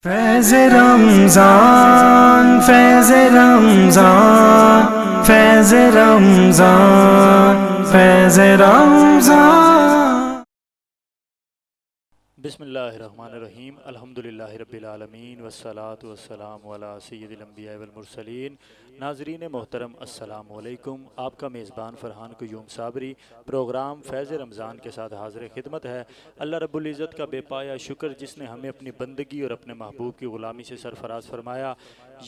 فیض رمضان فیض رمضان فیض رمضان فیض رمضان۔ بسم اللہ الرحمن الرحیم، الحمدللہ رب العالمین والصلاة والسلام علی سید الانبیاء والمرسلین۔ ناظرین محترم السلام علیکم، آپ کا میزبان فرحان قیوم صابری پروگرام فیض رمضان کے ساتھ حاضر خدمت ہے۔ اللہ رب العزت کا بے پایا شکر جس نے ہمیں اپنی بندگی اور اپنے محبوب کی غلامی سے سرفراز فرمایا۔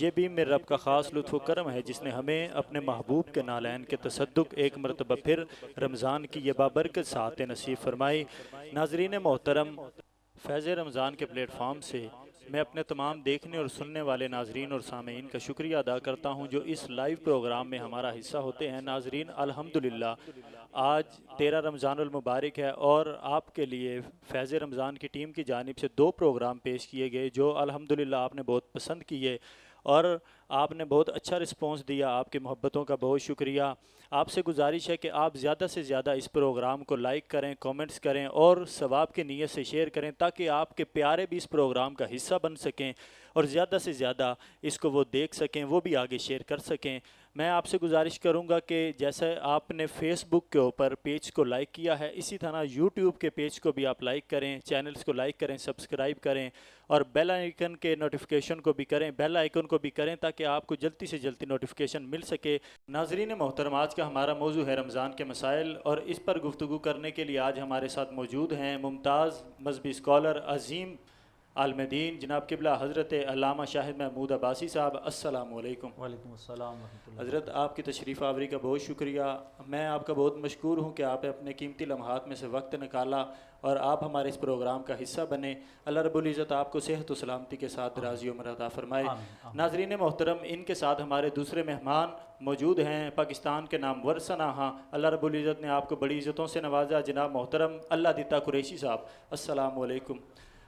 یہ بھی میرے رب کا خاص لطف و کرم ہے جس نے ہمیں اپنے محبوب کے نالین کے تصدق ایک مرتبہ پھر رمضان کی یہ بابرکت ساعتیں نصیب فرمائی۔ ناظرین محترم، فیض رمضان کے پلیٹ فارم سے میں اپنے تمام دیکھنے اور سننے والے ناظرین اور سامعین کا شکریہ ادا کرتا ہوں جو اس لائیو پروگرام میں ہمارا حصہ ہوتے ہیں۔ ناظرین، الحمدللہ آج 13 رمضان المبارک ہے اور آپ کے لیے فیض رمضان کی ٹیم کی جانب سے 2 پروگرام پیش کیے گئے جو الحمدللہ آپ نے بہت پسند کیے اور آپ نے بہت اچھا رسپانس دیا۔ آپ کی محبتوں کا بہت شکریہ۔ آپ سے گزارش ہے کہ آپ زیادہ سے زیادہ اس پروگرام کو لائک کریں، کومنٹس کریں اور ثواب کی نیت سے شیئر کریں تاکہ آپ کے پیارے بھی اس پروگرام کا حصہ بن سکیں اور زیادہ سے زیادہ اس کو وہ دیکھ سکیں، وہ بھی آگے شیئر کر سکیں۔ میں آپ سے گزارش کروں گا کہ جیسے آپ نے فیس بک کے اوپر پیج کو لائک کیا ہے، اسی طرح یوٹیوب کے پیج کو بھی آپ لائک کریں، چینلز کو لائک کریں، سبسکرائب کریں اور بیل آئیکن کے نوٹیفیکیشن کو بھی کریں، بیل آئیکن کو بھی کریں تاکہ آپ کو جلدی سے جلدی نوٹیفیکیشن مل سکے۔ ناظرین محترم، آج کا ہمارا موضوع ہے رمضان کے مسائل اور اس پر گفتگو کرنے کے لیے آج ہمارے ساتھ موجود ہیں ممتاز مذہبی اسکالر، عظیم عالم دین جناب قبلہ حضرت علامہ شاہد محمود عباسی صاحب۔ السلام علیکم۔ وعلیکم السلام ورحمۃ اللہ۔ حضرت آپ کی تشریف آوری کا بہت شکریہ۔ میں آپ کا بہت مشکور ہوں کہ آپ نے اپنے قیمتی لمحات میں سے وقت نکالا اور آپ ہمارے اس پروگرام کا حصہ بنے۔ اللہ رب العزت آپ کو صحت و سلامتی کے ساتھ درازی عمر عطا فرمائے۔ ناظرین محترم، ان کے ساتھ ہمارے دوسرے مہمان موجود ہیں پاکستان کے نامور سناہا، اللہ رب العزت نے آپ کو بڑی عزتوں سے نوازا، جناب محترم اللہ دیتا قریشی صاحب۔ السلام علیکم۔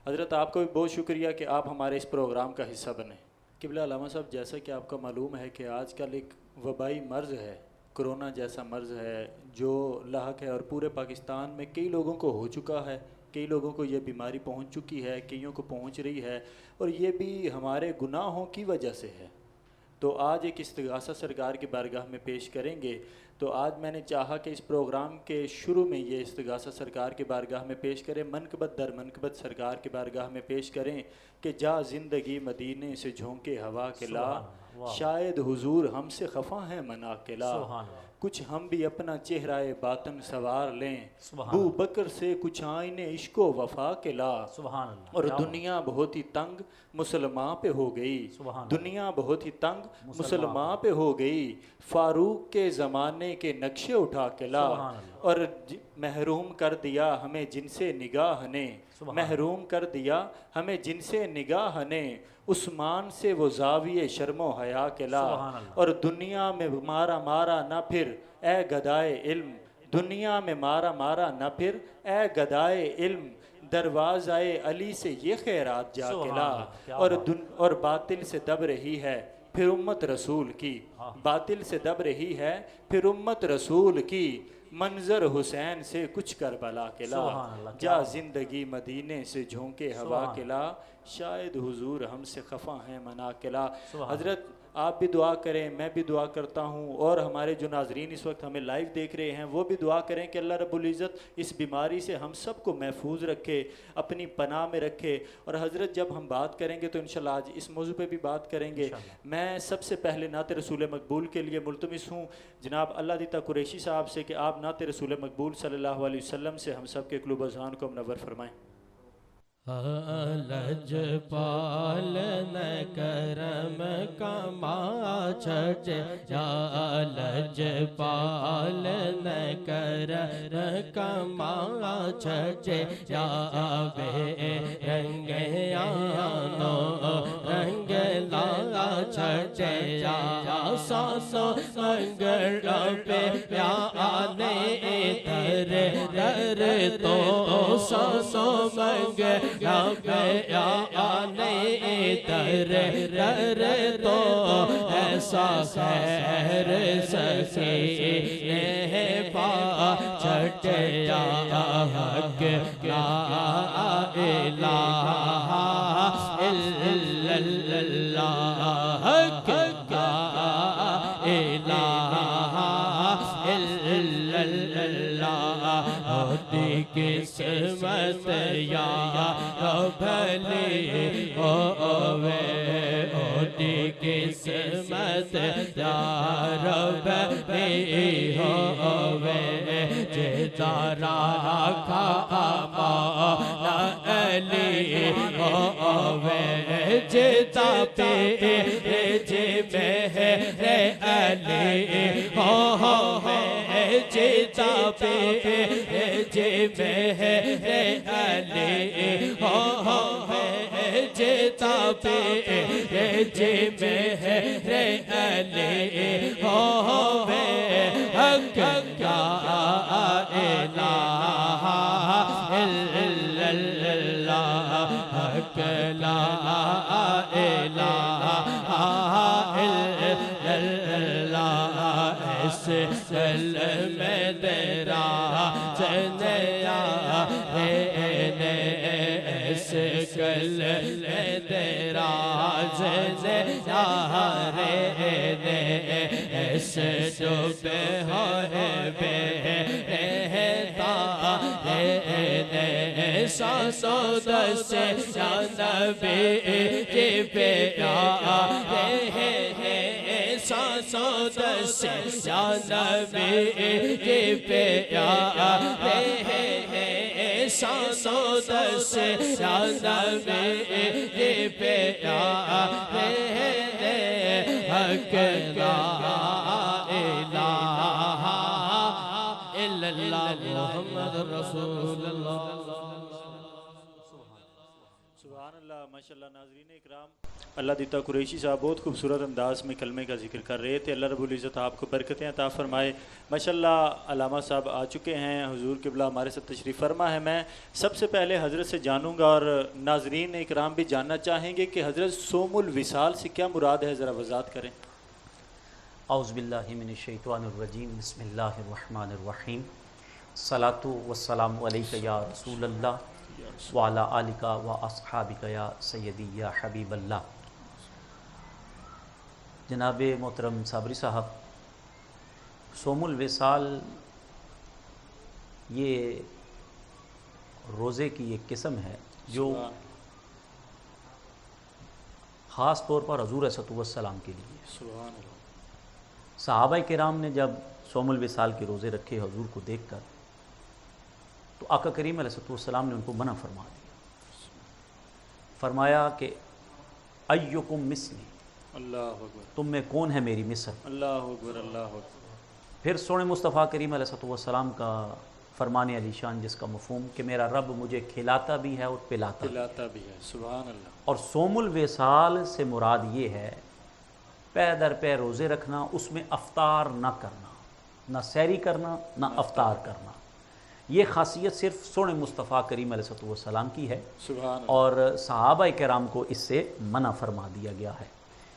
حضرت آپ کو بھی بہت شکریہ کہ آپ ہمارے اس پروگرام کا حصہ بنے۔ قبلہ علامہ صاحب، جیسا کہ آپ کو معلوم ہے کہ آج کل ایک وبائی مرض ہے، کرونا جیسا مرض ہے جو لاحق ہے اور پورے پاکستان میں کئی لوگوں کو ہو چکا ہے، کئی لوگوں کو یہ بیماری پہنچ چکی ہے، کئیوں کو پہنچ رہی ہے اور یہ بھی ہمارے گناہوں کی وجہ سے ہے۔ تو آج ایک استغاثہ سرکار کی بارگاہ میں پیش کریں گے۔ تو آج میں نے چاہا کہ اس پروگرام کے شروع میں یہ استغاثہ سرکار کی بارگاہ میں پیش کریں، منقبت در منقبت سرکار کی بارگاہ میں پیش کریں کہ جا زندگی مدینے سے جھونکے ہوا کے لا، شاید حضور ہم سے خفا ہیں منا کے لا، کچھ ہم بھی اپنا چہرہ باطن سوار لیں، بو بکر سے کچھ آئین عشق و وفا کے لا۔ اور دنیا بہت ہی تنگ مسلمان پہ ہو گئی، دنیا بہت ہی تنگ مسلمان پہ ہو گئی، فاروق کے زمانے کے نقشے اٹھا کے لا، اور محروم کر دیا ہمیں جن سے نگاہ نے، محروم کر دیا ہمیں جن سے نگاہ نے، عثمان سے وہ زاویے شرم و حیا کے لا، اور دنیا میں مارا مارا نہ پھر اے گدائے علم، دنیا میں مارا مارا نہ پھر اے گدائے علم، دروازۂ علی سے یہ خیرات جا کے لا، اور باطل سے دب رہی ہے پھر امت رسول کی، باطل سے دب رہی ہے پھر امت رسول کی، منظر حسین سے کچھ کربلا کے لا، جا زندگی مدینے سے جھونکے ہوا کے لا، شاید حضور ہم سے خفا ہیں منا کے لا۔ حضرت آپ بھی دعا کریں، میں بھی دعا کرتا ہوں اور ہمارے جو ناظرین اس وقت ہمیں لائیو دیکھ رہے ہیں وہ بھی دعا کریں کہ اللہ رب العزت اس بیماری سے ہم سب کو محفوظ رکھے، اپنی پناہ میں رکھے۔ اور حضرت جب ہم بات کریں گے تو انشاءاللہ آج اس موضوع پہ بھی بات کریں گے۔ میں سب سے پہلے نعت رسول مقبول کے لیے ملتمس ہوں جناب اللہ دیتا قریشی صاحب سے کہ آپ نعت رسول مقبول صلی اللہ علیہ وسلم سے ہم سب کے قلوب و اذہان کو منور فرمائیں۔ لجپال نہ کرم کما چھٹے، یا لجپال نہ کرم کما چھٹے، یا بے رنگ آنو رنگ لا چھٹے، یا ساسو منگر پہ پیانے در در تو ساسو منگر آنے در در تو ایسا خیر سکینے پا چھٹیا، حق لا الہ الا قسمت یا بھلی ہووے اودی قسمت یا بھلی ہووے جیتا راکھا مولا علی ہووے جیتا پیرے جے مہر علی ہووے جیتا پیرے جے مہر علی ہووے جیتا پیرے جے مہر علی ہووے حق لا الہ الا اللہ حق لا الہ الا اللہ اس کلمہ تیرا چنیا اس کلمہ تیرا چنیا اس چپ ہوئے بے سانسوں دس یا نبی کی پیارے سانسوں دس یا نبی کی پیارے سانسوں دس یا نبی کی پیارے حق لا الہ الا اللہ محمد رسول اللہ سبحان اللہ ماشاءاللہ ناظرین اکرام اللہ دیتا قریشی صاحب بہت خوبصورت انداز میں کلمے کا ذکر کر رہے تھے اللہ رب العزت آپ کو برکتیں عطا فرمائے ماشاءاللہ علامہ صاحب آ چکے ہیں حضور قبلہ ہمارے ساتھ تشریف فرما ہے میں سب سے پہلے حضرت سے جانوں گا اور ناظرین اکرام بھی جاننا چاہیں گے کہ حضرت صوم الوصال سے کیا مراد ہے ذرا وضاحت کریں اعوذ باللہ من الشیطان الرجیم بسم اللہ الرحمن الرحیم الصلاۃ والسلام علیک یا رسول اللہ وعلی آلک و اصحابک یا سیدی یا حبیب اللہ جناب محترم صابری صاحب صوم الوصال یہ روزے کی ایک قسم ہے جو خاص طور پر حضور علیہ السلام کے لیے سبحان اللہ صحابہ کرام نے جب صوم الوصال کے روزے رکھے حضور کو دیکھ کر تو آقا کریم علیہ السلام نے ان کو منع فرما دیا فرمایا کہ ایکم مثلی اللہ اکبر تم میں کون ہے میری مثل اللہ اکبر اللہ اکبر پھر سونے مصطفیٰ کریم علیہ السلام کا فرمان علی شان جس کا مفہوم کہ میرا رب مجھے کھلاتا بھی ہے اور پلاتا بھی ہے سبحان اللہ اور صوم الوصال سے مراد یہ ہے پے در پے روزے رکھنا اس میں افطار نہ کرنا نہ سحری کرنا نہ افطار کرنا یہ خاصیت صرف سونے مصطفیٰ کریم علیہ السلام کی ہے سبحان اللہ اور صحابہ کرام کو اس سے منع فرما دیا گیا ہے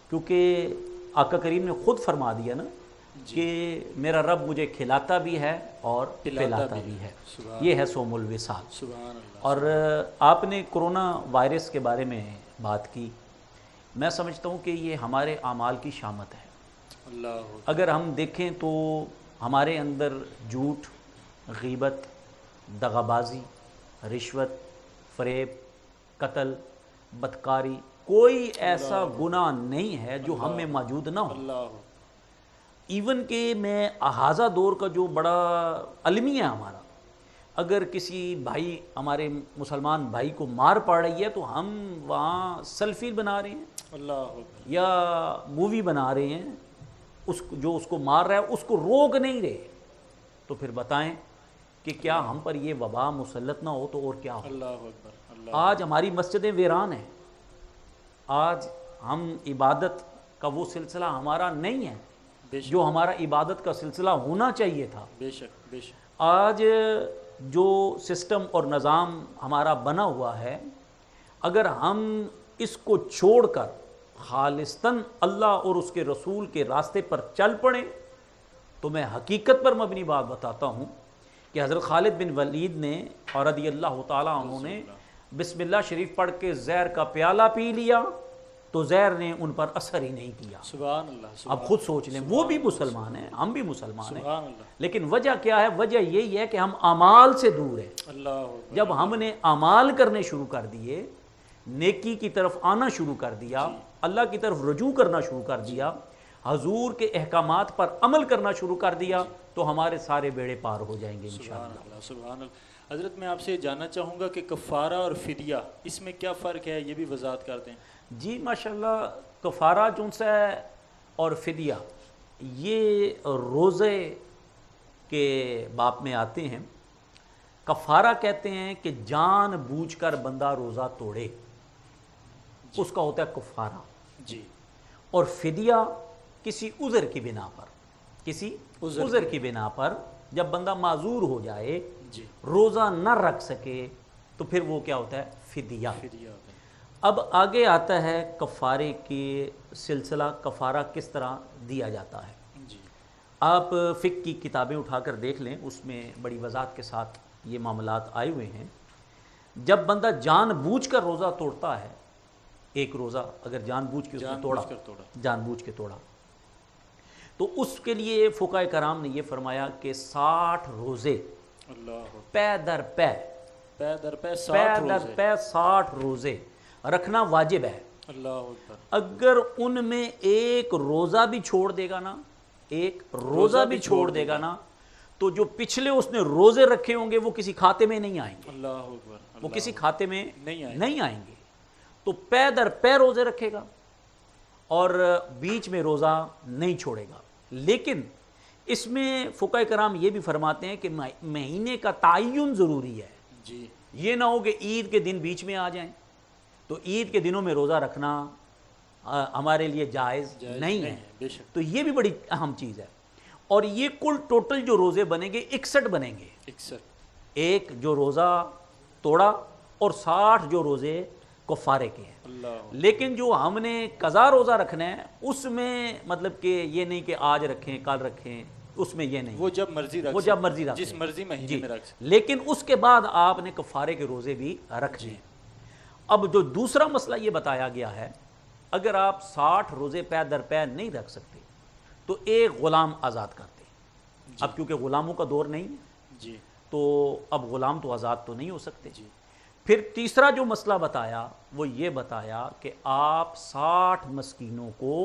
کیونکہ آقا کریم نے خود فرما دیا نا کہ میرا رب مجھے کھلاتا بھی ہے اور پلاتا بھی ہے یہ ہے صوم الوصال سبحان اللہ اور آپ نے کرونا وائرس کے بارے میں بات کی میں سمجھتا ہوں کہ یہ ہمارے اعمال کی شامت ہے اللہ اگر ہم دیکھیں تو ہمارے اندر جھوٹ غیبت دغابازی رشوت فریب قتل بدکاری کوئی ایسا گناہ نہیں ہے جو ہم میں موجود نہ ہو اللہ ایون کہ میں احاذہ دور کا جو بڑا المیہ ہے ہمارا اگر کسی بھائی ہمارے مسلمان بھائی کو مار پڑ رہی ہے تو ہم وہاں سیلفی بنا رہے ہیں اللہ یا مووی بنا رہے ہیں جو اس کو مار رہا ہے اس کو روک نہیں رہے تو پھر بتائیں کہ کیا ہم پر یہ وبا مسلط نہ ہو تو اور کیا ہو اللہ اکبر اللہ آج ہماری مسجدیں ویران ہیں آج ہم عبادت کا وہ سلسلہ ہمارا نہیں ہے جو ہمارا عبادت کا سلسلہ ہونا چاہیے تھا بے شک بے شک آج جو سسٹم اور نظام ہمارا بنا ہوا ہے اگر ہم اس کو چھوڑ کر خالصتاً اللہ اور اس کے رسول کے راستے پر چل پڑیں تو میں حقیقت پر مبنی بات بتاتا ہوں کہ حضرت خالد بن ولید نے اور رضی اللہ تعالیٰ عنہ نے بسم اللہ شریف پڑھ کے زہر کا پیالہ پی لیا تو زہر نے ان پر اثر ہی نہیں کیا۔ سبحان اللہ، اب خود سوچ لیں، وہ بھی مسلمان ہیں، ہم بھی مسلمان ہیں، سبحان اللہ، لیکن وجہ کیا ہے؟ وجہ یہی ہے کہ ہم اعمال سے دور ہیں۔ اللہ اکبر، جب ہم نے اعمال کرنے شروع کر دیے، نیکی کی طرف آنا شروع کر دیا، اللہ کی طرف رجوع کرنا شروع کر دیا، حضور کے احکامات پر عمل کرنا شروع کر دیا، تو ہمارے سارے بیڑے پار ہو جائیں گے انشاءاللہ۔ سبحان اللہ، سبحان اللہ۔ حضرت میں آپ سے جاننا چاہوں گا کہ کفارہ اور فدیہ، اس میں کیا فرق ہے، یہ بھی وضاحت کر دیں۔ جی ماشاءاللہ، کفارہ جو ہے اور فدیہ یہ روزے کے باب میں آتے ہیں۔ کفارہ کہتے ہیں کہ جان بوجھ کر بندہ روزہ توڑے، اس کا ہوتا ہے کفارہ۔ جی، اور فدیہ کسی عذر کی بنا پر، کسی عذر کی بنا پر جب بندہ معذور ہو جائے، جی، روزہ نہ رکھ سکے، تو پھر وہ کیا ہوتا ہے؟ فدیہ۔ فدیہ ہوتا ہے۔ اب آگے آتا ہے کفارے کے سلسلہ، کفارہ کس طرح دیا جاتا ہے۔ جی، آپ فقہ کی کتابیں اٹھا کر دیکھ لیں، اس میں بڑی وضاحت کے ساتھ یہ معاملات آئے ہوئے ہیں۔ جب بندہ جان بوجھ کر روزہ توڑتا ہے، ایک روزہ اگر جان بوجھ کے اس نے توڑا، جان بوجھ کے توڑا، تو اس کے لیے فقہاء کرام نے یہ فرمایا کہ 60 روزے اللہ اکبر، پے در پے، پے در پے پے 60 در روزے، پے 60 روزے رکھنا واجب ہے۔ اللہ اکبر، اگر ان میں ایک روزہ بھی چھوڑ دے گا نا، ایک روزہ بھی چھوڑ دے گا نا، تو جو پچھلے اس نے روزے رکھے ہوں گے وہ کسی کھاتے میں نہیں آئیں گے، اللہ اکبر، وہ کسی کھاتے میں نہیں آئیں گے۔ تو پے در پے روزے رکھے گا اور بیچ میں روزہ نہیں چھوڑے گا۔ لیکن اس میں فقہاء کرام یہ بھی فرماتے ہیں کہ مہینے کا تعین ضروری ہے۔ جی، یہ نہ ہو کہ عید کے دن بیچ میں آ جائیں، تو عید کے دنوں میں روزہ رکھنا ہمارے لیے جائز نہیں ہے۔ بے شک، تو یہ بھی بڑی اہم چیز ہے۔ اور یہ کل ٹوٹل جو روزے بنیں گے 61 بنیں گے۔ 61، ایک جو روزہ توڑا اور 60 جو روزے کفارے کے ہیں۔ اللہ، لیکن جو ہم نے قضا روزہ رکھنا ہے اس میں مطلب کہ یہ نہیں کہ آج رکھیں کل رکھیں، اس میں یہ نہیں، وہ جب مرضی رکھ وہ جب مرضی رکھ جس سکیں۔ مرضی مہینے جی، میں رکھ سکیں۔ لیکن اس کے بعد آپ نے کفارے کے روزے بھی رکھنے ہیں۔ اب جو دوسرا مسئلہ یہ بتایا گیا ہے، اگر آپ 60 روزے پے در پے نہیں رکھ سکتے تو ایک غلام آزاد کرتے ہیں۔ اب کیونکہ غلاموں کا دور نہیں ہے، جی، تو اب غلام تو آزاد تو نہیں ہو سکتے۔ جی، پھر تیسرا جو مسئلہ بتایا وہ یہ بتایا کہ آپ 60 مسکینوں کو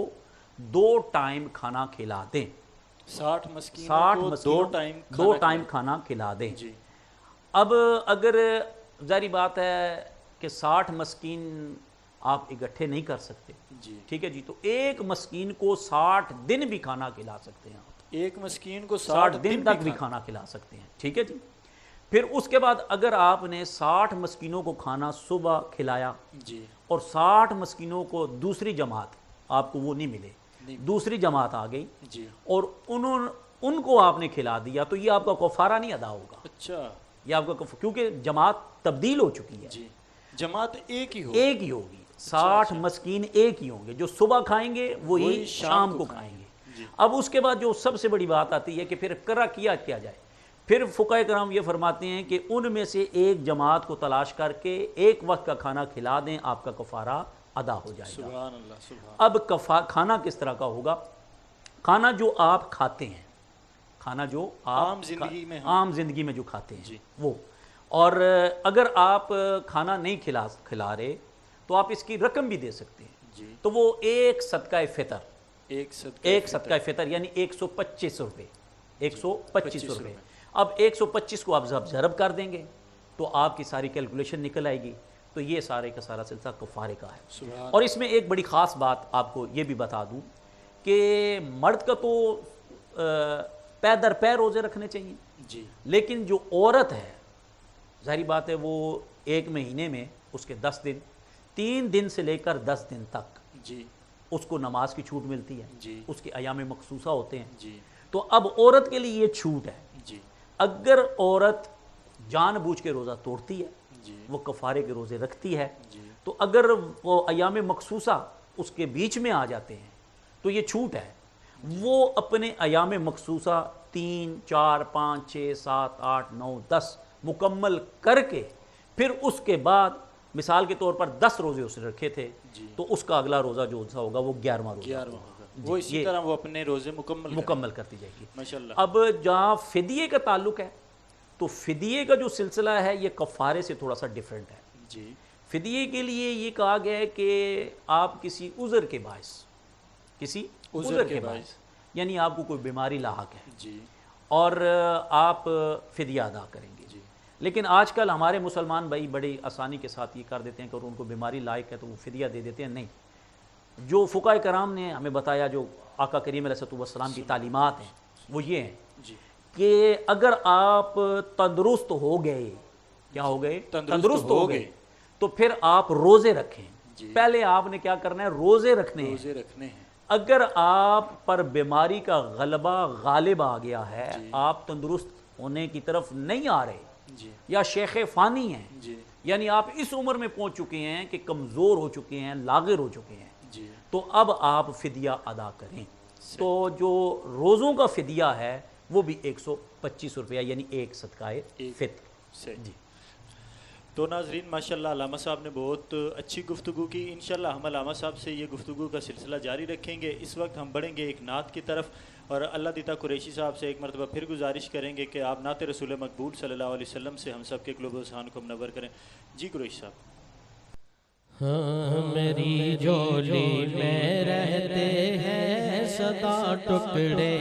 2 ٹائم کھانا کھلا دیں، 60 مسکینوں 60 کو مسکینوں 2 ٹائم کھانا کھلا دیں۔ جی، اب اگر ظاہری بات ہے کہ 60 مسکین آپ اکٹھے نہیں کر سکتے، جی، ٹھیک ہے جی، تو ایک مسکین کو 60 دن بھی کھانا کھلا سکتے ہیں آپ، ایک مسکین کو 60 دن تک بھی کھانا کھلا سکتے ہیں، ٹھیک ہے جی۔ پھر اس کے بعد اگر آپ نے 60 مسکینوں کو کھانا صبح کھلایا جی، اور 60 مسکینوں کو دوسری جماعت، آپ کو وہ نہیں ملے، دوسری جماعت آ گئی جی، اور ان کو آپ نے کھلا دیا، تو یہ آپ کا کفارہ نہیں ادا ہوگا، اچھا، یہ آپ کا کیونکہ جماعت تبدیل ہو چکی ہے، جی، جماعت ایک ہی ہو، ایک ہی ہوگی، 60 مسکین ایک ہی ہوں گے، جو صبح کھائیں گے وہی شام کو کھائیں گے۔ اب اس کے بعد جو سب سے بڑی بات آتی ہے کہ پھر کرا کیا جائے۔ پھر فقہاء کرام یہ فرماتے ہیں کہ ان میں سے ایک جماعت کو تلاش کر کے ایک وقت کا کھانا کھلا دیں، آپ کا کفارہ ادا ہو جائے گا۔ سبحان اللہ، سبحان، اب کھانا کس طرح کا ہوگا؟ کھانا جو آپ کھاتے ہیں، کھانا جو آپ عام زندگی میں جو کھاتے ہیں وہ، اور اگر آپ کھانا نہیں کھلا رہے تو آپ اس کی رقم بھی دے سکتے ہیں، جی، تو وہ ایک صدقہ فطر، ایک صدقہ فطر یعنی 125 روپے، 125 روپے۔ اب 125 کو آپ ضرب کر دیں گے تو آپ کی ساری کیلکولیشن نکل آئے گی، تو یہ سارے کا سارا سلسلہ کفارے کا ہے۔ اور اس میں ایک بڑی خاص بات آپ کو یہ بھی بتا دوں کہ مرد کا تو پے در پے روزے رکھنے چاہیے، جی، لیکن جو عورت ہے ظاہری بات ہے وہ ایک مہینے میں اس کے 10 دن، 3 دن سے لے کر 10 دن تک جی، اس کو نماز کی چھوٹ ملتی ہے، جی، اس کے ایام مخصوصہ ہوتے ہیں۔ جی، تو اب عورت کے لیے یہ چھوٹ ہے، جی، اگر عورت جان بوجھ کے روزہ توڑتی ہے، جی، وہ کفارے کے روزے رکھتی ہے، جی، تو اگر وہ ایام مخصوصہ اس کے بیچ میں آ جاتے ہیں تو یہ چھوٹ ہے، وہ اپنے ایام مخصوصہ 3 4 5 6 7 8 9 10 مکمل کر کے پھر اس کے بعد مثال کے طور پر 10 روزے اس نے رکھے تھے جی تو اس کا اگلا روزہ جو سا ہوگا وہ 11واں روزہ 11واں ہوگا، وہ اسی طرح وہ اپنے روزے مکمل کرتی جائے گی۔ ماشاءاللہ۔ اب جہاں فدیے کا تعلق ہے تو فدیے کا جو سلسلہ ہے یہ کفارے سے تھوڑا سا ڈیفرنٹ ہے۔ جی فدیے کے لیے یہ کہا گیا ہے کہ آپ کسی عذر کے باعث، کسی عذر کے باعث یعنی آپ کو کوئی بیماری لاحق ہے جی اور آپ فدیہ ادا کریں گے۔ جی لیکن آج کل ہمارے مسلمان بھائی بڑی آسانی کے ساتھ یہ کر دیتے ہیں کہ اگر ان کو بیماری لاحق ہے تو وہ فدیہ دے دیتے ہیں۔ نہیں، جو فقہائے کرام نے ہمیں بتایا، جو آقا کریم علیہ السلام کی تعلیمات ہیں وہ یہ ہیں جی کہ اگر آپ تندرست ہو گئے، کیا ہو گئے؟ تندرست ہو گئے تو پھر آپ روزے رکھیں۔ جی پہلے آپ نے کیا کرنا ہے؟ روزے رکھنے ہیں۔ روزے رکھنے ہیں۔ اگر آپ پر بیماری کا غلبہ غالب آ گیا ہے، جی آپ تندرست ہونے کی طرف نہیں آ رہے جی یا شیخ فانی ہیں، جی یعنی آپ اس عمر میں پہنچ چکے ہیں کہ کمزور ہو چکے ہیں، لاغر ہو چکے ہیں، جی تو اب آپ فدیہ ادا کریں۔ تو جو روزوں کا فدیہ ہے وہ بھی 125 روپیہ یعنی ایک صدقہ فطر۔ صحیح۔ جی تو ناظرین ماشاءاللہ علامہ صاحب نے بہت اچھی گفتگو کی۔ انشاءاللہ ہم علامہ صاحب سے یہ گفتگو کا سلسلہ جاری رکھیں گے۔ اس وقت ہم بڑھیں گے ایک نعت کی طرف، اور اللہ دیتا قریشی صاحب سے ایک مرتبہ پھر گزارش کریں گے کہ آپ نعت رسول مقبول صلی اللہ علیہ وسلم سے ہم سب کے قلوب و اذہان کو منور کریں۔ جی قریشی صاحب۔ ہاں میری جھولی میں رہتے ہیں سدا ٹکڑے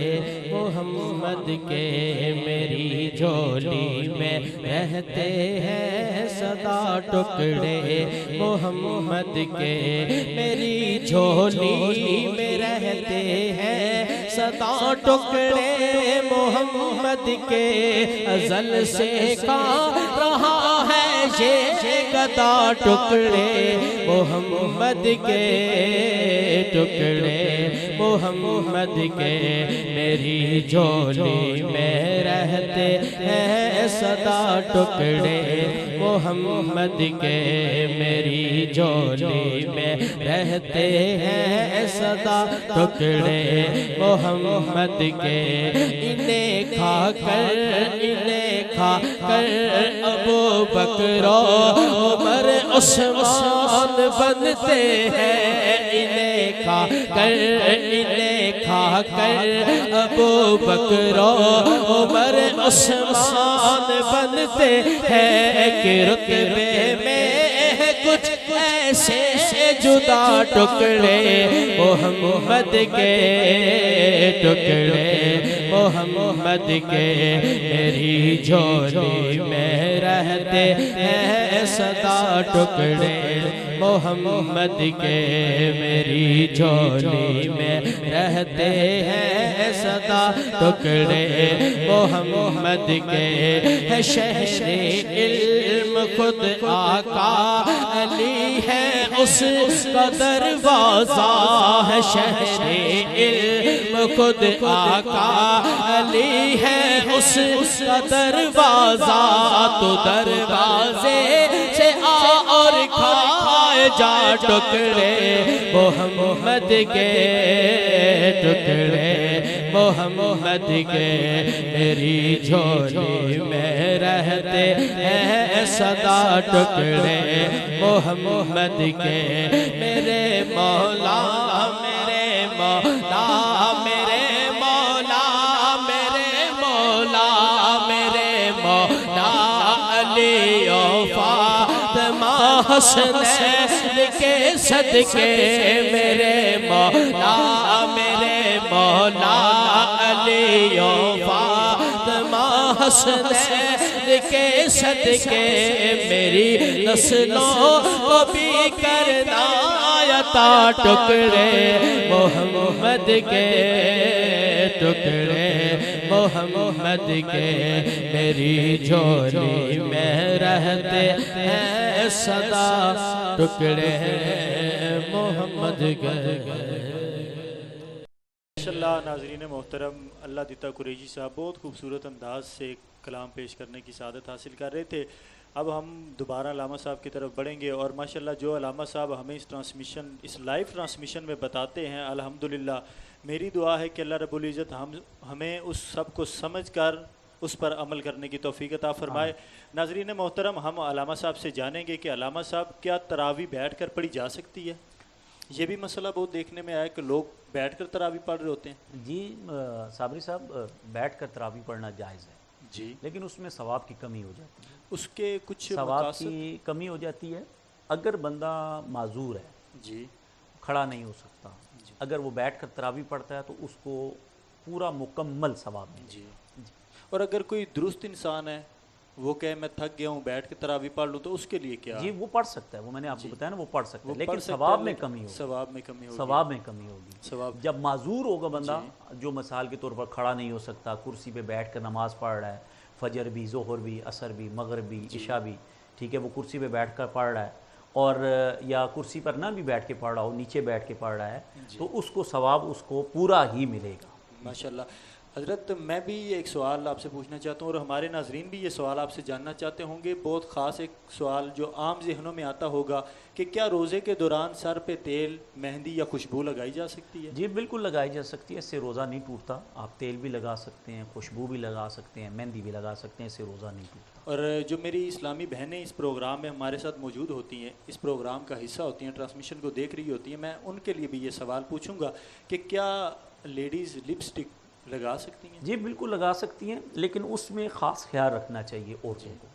محمد کے، میری جھولی میں رہتے ہیں سدا ٹکڑے محمد کے، میری جھولی میں رہتے ہیں سدا ٹکڑے محمد کے، ازل سے کہاں رہا ہے یہ گدا ٹکڑے محمد کے، ٹکڑے محمد کے، میری جھولی میں رہتے ہیں سدا ٹکڑے محمد کے، میری جھولی میں رہتے ہیں سدا ٹکڑے محمد کے، انہیں کھا کر ابو بکر عمر عثمان بنتے ہیں، انہیں کھا کر ابو بکر عمر عثمان بنتے ہیں، کہ رتبے میں کچھ ایسے جدا ٹکڑے محمد کے، ٹکڑے محمد کے، میری جھولی میں رہتے ہیں سدا ٹکڑے محمد کے، میری جھولی میں رہتے ہیں سدا ٹکڑے محمد کے، ہے شہر علم خود آقا علی ہے اس کا دروازہ، ہے شہر علم خود آقا علی ہے اس کا دروازہ، تو دروازے سے آ اور کھائے جا ٹکڑے محمد کے، ٹکڑے محمد کے، میری جھولی میں رہتے ہیں سدا ٹکڑے محمد کے، میرے مولا میرے مولا میرے مولا میرے مولا میرے مولا علی و فاطمہ حسنین کے صدقے، میرے مولا میرے مولا علی و فاطمہ حسنین کے صدقے، میری نسلوں کو بھی کرنا عطا ٹکڑے محمد کے، ٹکڑے محمد کے، میری جھولی میں رہتے ہیں سدا ٹکڑے محمد کے۔ ماشاءاللہ ناظرین محترم، اللہ دیتا قریشی صاحب بہت خوبصورت انداز سے کلام پیش کرنے کی سعادت حاصل کر رہے تھے۔ اب ہم دوبارہ علامہ صاحب کی طرف بڑھیں گے، اور ماشاءاللہ جو علامہ صاحب ہمیں اس لائیو ٹرانسمیشن میں بتاتے ہیں، الحمدللہ میری دعا ہے کہ اللہ رب العزت ہمیں اس سب کو سمجھ کر اس پر عمل کرنے کی توفیق عطا فرمائے۔ ناظرین محترم، ہم علامہ صاحب سے جانیں گے کہ علامہ صاحب کیا تراویح بیٹھ کر پڑھی جا سکتی ہے؟ یہ بھی مسئلہ بہت دیکھنے میں آیا کہ لوگ بیٹھ کر تراویح پڑھ رہے ہوتے ہیں۔ جی صابری صاحب، بیٹھ کر تراویح پڑھنا جائز ہے، جی، لیکن اس میں ثواب کی کمی ہو جاتی ہے۔ اس کے کچھ ثواب مقاصد؟ کی کمی ہو جاتی ہے اگر بندہ معذور ہے، جی، کھڑا نہیں ہو سکتا، اگر وہ بیٹھ کر تراویح پڑھتا ہے تو اس کو پورا مکمل ثواب ملے۔ جی، اور اگر کوئی درست انسان ہے، وہ کہے میں تھک گیا ہوں بیٹھ کے تراویح پڑھ لوں، تو اس کے لیے کیا؟ جی وہ پڑھ سکتا ہے، وہ میں نے آپ کو بتایا نا، وہ پڑھ سکتا ہے، وہ لیکن پڑھ سکتا ہے، ثواب میں لیکن کمی ہوگی، ثواب میں کمی ہوگی، ثواب میں کمی ہوگی۔ ثواب جب معذور ہوگا بندہ، جو مثال کے طور پر کھڑا نہیں ہو سکتا، کرسی پہ بیٹھ کر نماز پڑھ رہا ہے، فجر بھی، ظہر بھی، عصر بھی، مغرب بھی، عشاء بھی، ٹھیک ہے، وہ کرسی پہ بیٹھ کر پڑھ رہا ہے، اور یا کرسی پر نہ بھی بیٹھ کے پڑھ رہا ہو، نیچے بیٹھ کے پڑھ رہا ہے، تو اس کو ثواب اس کو پورا ہی ملے گا۔ ماشاءاللہ۔ حضرت میں بھی ایک سوال آپ سے پوچھنا چاہتا ہوں، اور ہمارے ناظرین بھی یہ سوال آپ سے جاننا چاہتے ہوں گے، بہت خاص ایک سوال جو عام ذہنوں میں آتا ہوگا کہ کیا روزے کے دوران سر پہ تیل، مہندی یا خوشبو لگائی جا سکتی ہے؟ جی بالکل لگائی جا سکتی ہے، اس سے روزہ نہیں ٹوٹتا۔ آپ تیل بھی لگا سکتے ہیں، خوشبو بھی لگا سکتے ہیں، مہندی بھی لگا سکتے ہیں، اس سے روزہ نہیں ٹوٹتا۔ اور جو میری اسلامی بہنیں اس پروگرام میں ہمارے ساتھ موجود ہوتی ہیں، اس پروگرام کا حصہ ہوتی ہیں، ٹرانسمیشن کو دیکھ رہی ہوتی ہیں، میں ان کے لیے بھی یہ سوال پوچھوں گا کہ کیا لیڈیز لپسٹک لگا سکتی ہیں؟ جی بالکل لگا سکتی ہیں، لیکن اس میں خاص خیال رکھنا چاہیے عورتوں کو۔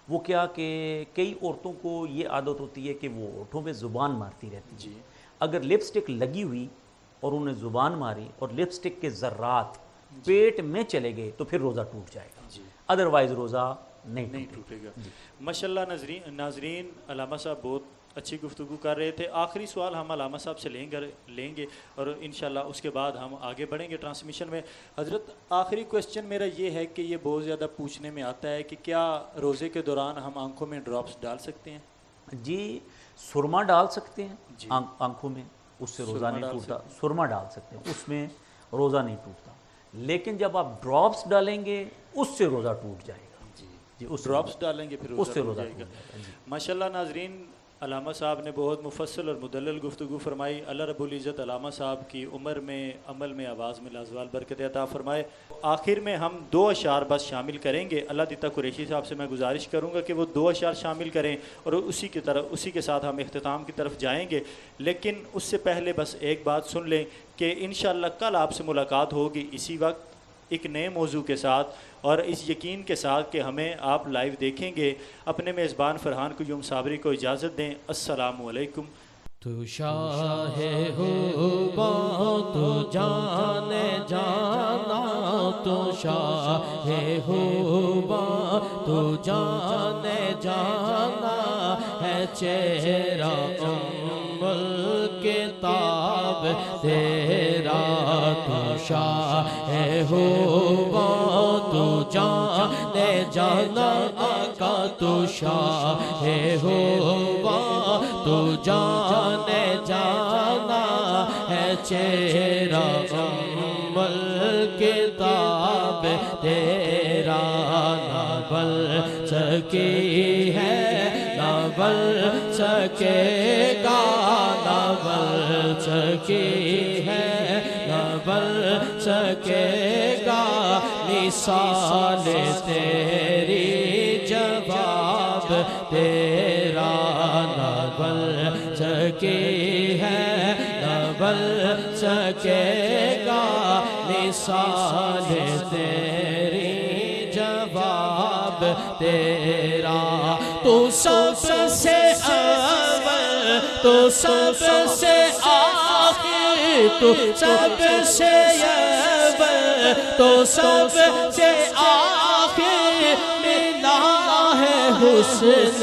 وہ کیا کہ کئی عورتوں کو یہ عادت ہوتی ہے کہ وہ ہونٹوں پہ زبان مارتی رہتی ہے۔ جی، اگر لپسٹک لگی ہوئی اور انہیں زبان ماری اور لپسٹک کے ذرات پیٹ میں چلے گئے تو پھر روزہ ٹوٹ جائے گا، جی، ادروائز روزہ نہیں نہیں ٹوٹے ٹوٹے گا۔ ماشاءاللہ ناظرین، علامہ صاحب بہت اچھی گفتگو کر رہے تھے۔ آخری سوال ہم علامہ صاحب سے لیں گے اور انشاءاللہ اس کے بعد ہم آگے بڑھیں گے ٹرانسمیشن میں۔ حضرت آخری کویسچن میرا یہ ہے کہ یہ بہت زیادہ پوچھنے میں آتا ہے کہ کیا روزے کے دوران ہم آنکھوں میں ڈراپس ڈال سکتے ہیں؟ جی سرما ڈال سکتے ہیں جی، آنکھوں میں، اس سے روزہ سرما نہیں ڈال ٹوٹتا۔ سرما ڈال سکتے ہیں، اس میں روزہ نہیں ٹوٹتا، لیکن جب آپ ڈراپس ڈالیں گے اس سے روزہ ٹوٹ جائے گا۔ جی، اس ڈراپس ڈالیں گے پھر اس روزہ سے ٹوٹ روزہ جائے ٹوٹ گا۔ جائے گا۔ ماشاءاللہ ناظرین، علامہ صاحب نے بہت مفصل اور مدلل گفتگو فرمائی۔ اللہ رب العزت علامہ صاحب کی عمر میں، عمل میں، آواز میں لازوال برکت عطا فرمائے۔ آخر میں ہم 2 اشعار بس شامل کریں گے۔ اللہ دیتا قریشی صاحب سے میں گزارش کروں گا کہ وہ 2 اشعار شامل کریں اور اسی کے ساتھ ہم اختتام کی طرف جائیں گے، لیکن اس سے پہلے بس ایک بات سن لیں کہ انشاءاللہ کل آپ سے ملاقات ہوگی اسی وقت ایک نئے موضوع کے ساتھ، اور اس یقین کے ساتھ کہ ہمیں آپ لائیو دیکھیں گے۔ اپنے میزبان فرحان قیوم صابری کو اجازت دیں۔ السلام علیکم۔ تو شاہ ہوبا تو جانے جانا، تو شاہ ہوبا تو جانے جانا ہے، چہرہ کتاب تیرا، تو شاہ ہوبا تو جانے جانا آقا، تو شاہ ہوبا تو جانے جانا ہے، چہرہ کتاب تیرا، نہ بل سکی ہے نہ بل سکے گا، نہ بل سکی ہے نہ بل سکے گا، مثال تیری جواب تیرا، نہ بل سکی ہے نہ بل سکے گا، مثال تیری جواب تیرا، تو سب سے اول تو سب سے آخر، تو سب سے اول تو سب سے آخر، ملا ہے حسن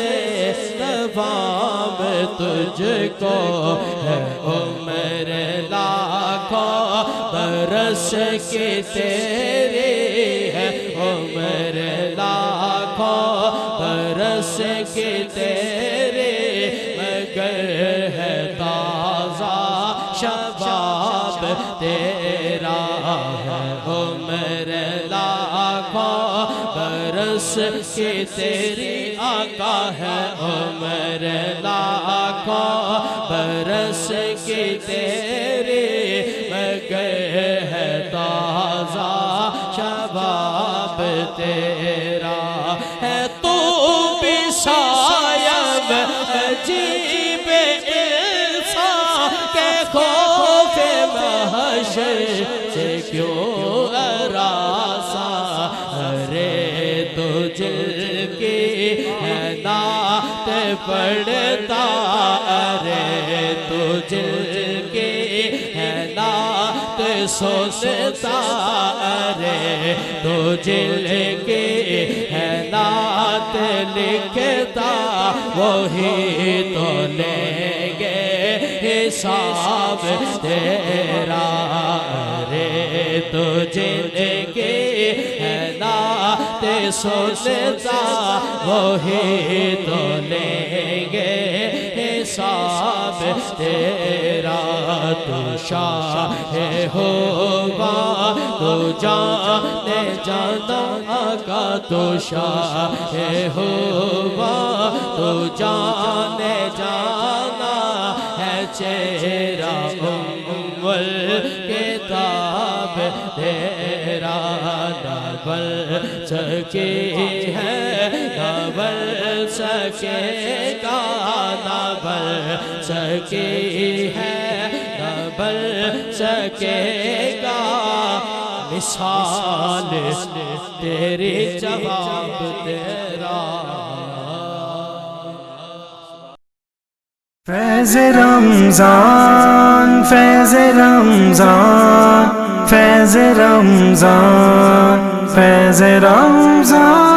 نواب تجھ کو، ہے عمر لاکھوں برس کی تیری، ہے عمر لاکھوں برس کی تیری، مگر ہے تازہ شباب تیرا، ہے عمر لاکھوں برس کی تیری، آقا ہے عمر لاکھوں برس کی تیری، مگر ہے تازہ شباب تیرا ہے تو بھی شاید عجیب انسان کے خوف محشر سے کیوں ہراساں ارے تو جل کی ہے نعت پڑھتا ارے تو جل کی ہے نعت سنتا ارے تو جل کی ہے نعت لکھتا وہی تو لیں گے حساب تیرا ارے تو جل کی ہے نعت سنتا وہی تو لیں گے حساب تیرا تو شاہ ہوگا تو جانے جانا کا تو شاہ ہوگا تو جانے جانا ہے چہرہ کتاب تیرا نہ بن سکی ہے نہ بن سکے گا نہ بن سکی ہے نہ بن سکے گا مثال تیری جواب تیرا فیض رمضان فیض رمضان فیض رمضان فیض رمضان